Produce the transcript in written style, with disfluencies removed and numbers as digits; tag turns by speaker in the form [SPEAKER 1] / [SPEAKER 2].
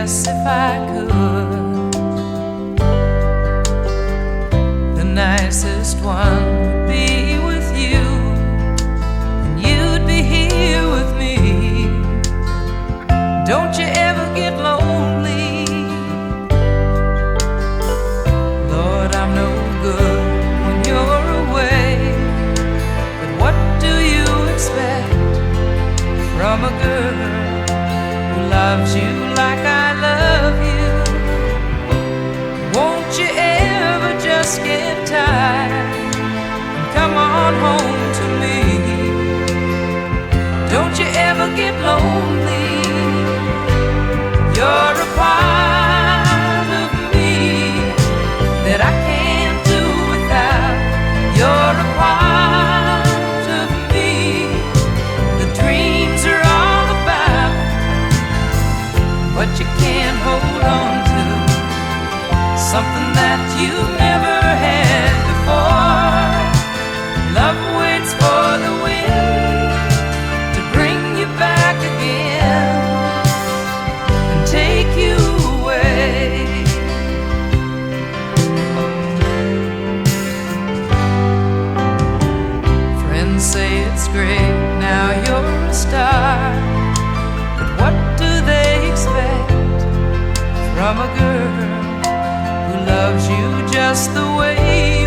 [SPEAKER 1] guess if I could, the nicest one would be with you, and you'd be here with me. Don't you ever get lonely? Lord, I'm no good when you're away, but what do you expect from a girl who loves you like I love you? Won't you ever just get tired and come on home to me? Don't you ever get lonely? You're a part of me that I can't do without. You're a part of me the dreams are all about, but you can't hold on to something that you've never had before. Love waits for the wind to bring you back again and take you away. Friends say it's great, now you're a star, but what do they expect from a girl who loves you just the way you